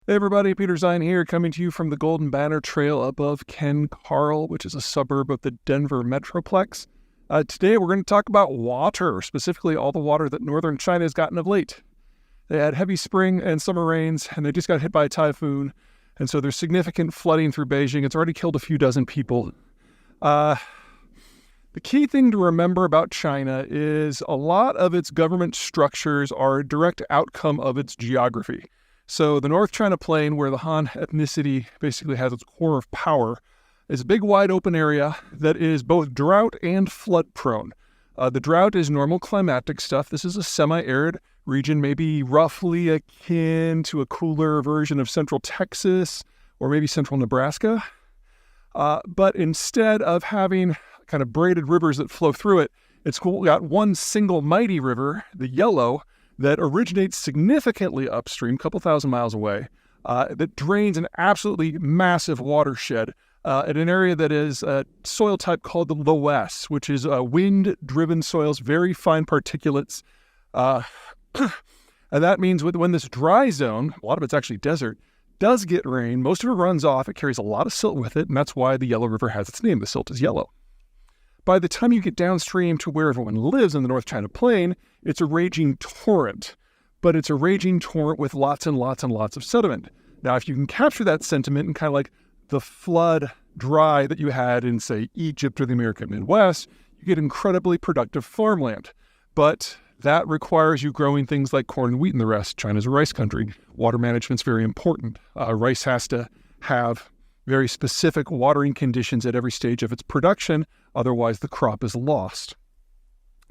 Hey everybody, Peter Zeihan here, coming to you from the Golden Banner Trail above Ken Carl, which is a suburb of the Denver Metroplex. Today we're going to talk about water, specifically all the water that northern China has gotten of late. They had heavy spring and summer rains, and they just got hit by a typhoon, and so there's significant flooding through Beijing. It's already killed a few dozen people. The key thing to remember about China is a lot of its government structures are a direct outcome of its geography. So the North China Plain, where the Han ethnicity basically has its core of power, is a big, wide open area that is both drought and flood prone. The drought is normal climatic stuff. This is a semi-arid region, maybe roughly akin to a cooler version of central Texas or maybe central Nebraska. But instead of having kind of braided rivers that flow through it, it's got one single mighty river, the Yellow, that originates significantly upstream, a couple thousand miles away, that drains an absolutely massive watershed at an area that is a soil type called the Loess, which is wind-driven soils, very fine particulates. And that means when this dry zone, a lot of it's actually desert, does get rain, most of it runs off, it carries a lot of silt with it, and that's why the Yellow River has its name. The silt is yellow. By the time you get downstream to where everyone lives in the North China Plain, it's a raging torrent, but it's a raging torrent with lots and lots and lots of sediment. Now, if you can capture that sentiment and kind of like the flood dry that you had in, say, Egypt or the American Midwest, you get incredibly productive farmland. But that requires you growing things like corn and wheat and the rest. China's a rice country. Water management's very important. Rice has to have very specific watering conditions at every stage of its production, otherwise the crop is lost.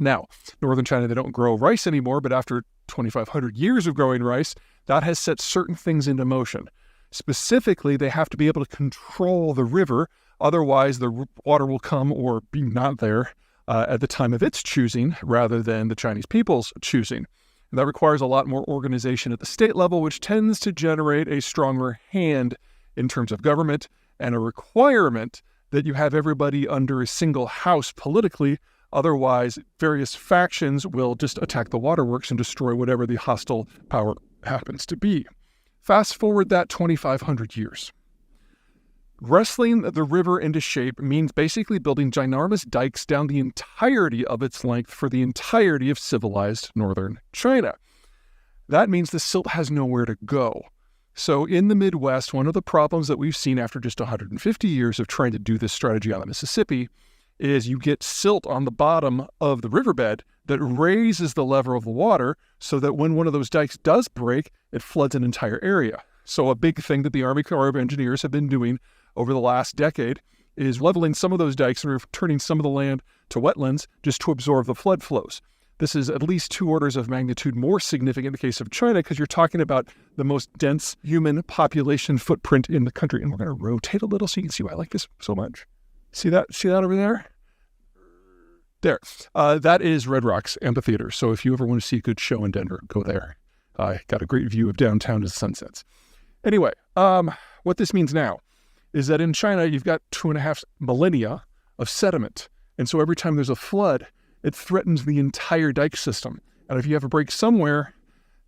Now, northern China, they don't grow rice anymore, but after 2,500 years of growing rice, that has set certain things into motion. Specifically, they have to be able to control the river, otherwise the water will come or be not there at the time of its choosing, rather than the Chinese people's choosing. And that requires a lot more organization at the state level, which tends to generate a stronger hand in terms of government, and a requirement that you have everybody under a single house politically. Otherwise, various factions will just attack the waterworks and destroy whatever the hostile power happens to be. Fast forward that 2,500 years. Wrestling the river into shape means basically building ginormous dikes down the entirety of its length for the entirety of civilized northern China. That means the silt has nowhere to go. So in the Midwest, one of the problems that we've seen after just 150 years of trying to do this strategy on the Mississippi is you get silt on the bottom of the riverbed that raises the level of the water so that when one of those dikes does break, it floods an entire area. So a big thing that the Army Corps of Engineers have been doing over the last decade is leveling some of those dikes and returning some of the land to wetlands just to absorb the flood flows. This is at least 2 orders of magnitude more significant in the case of China, because you're talking about the most dense human population footprint in the country. And we're going to rotate a little so you can see why I like this so much. See that over there? There. That is Red Rocks Amphitheater. So if you ever want to see a good show in Denver, go there. I got a great view of downtown as the sun sets. Anyway, what this means now is that in China, you've got 2.5 millennia of sediment. And so every time there's a flood, it threatens the entire dike system. And if you have a break somewhere,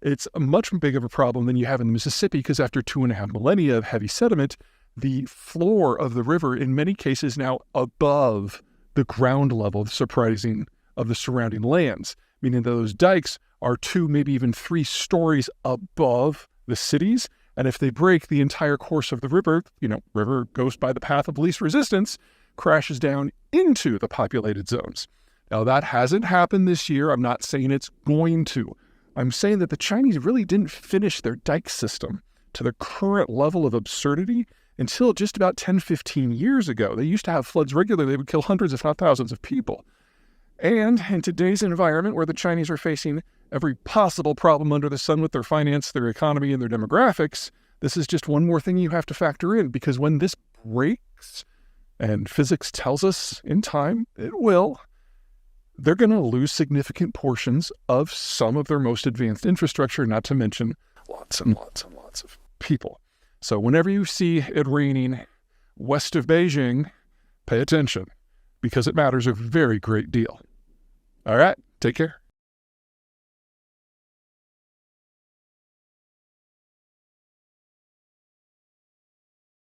it's a much bigger of a problem than you have in the Mississippi, because after 2.5 millennia of heavy sediment, the floor of the river in many cases now above the ground level of the surrounding lands, meaning that those dikes are 2, maybe even 3 stories above the cities. And if they break, the entire course of the river, river goes by the path of least resistance, crashes down into the populated zones. Now, that hasn't happened this year. I'm not saying it's going to. I'm saying that the Chinese really didn't finish their dike system to the current level of absurdity until just about 10, 15 years ago. They used to have floods regularly. They would kill hundreds, if not thousands of people. And in today's environment, where the Chinese are facing every possible problem under the sun with their finance, their economy, and their demographics, this is just one more thing you have to factor in, because when this breaks, and physics tells us in time it will, they're going to lose significant portions of some of their most advanced infrastructure, not to mention lots and lots and lots of people. So whenever you see it raining west of Beijing, pay attention, because it matters a very great deal. All right, take care.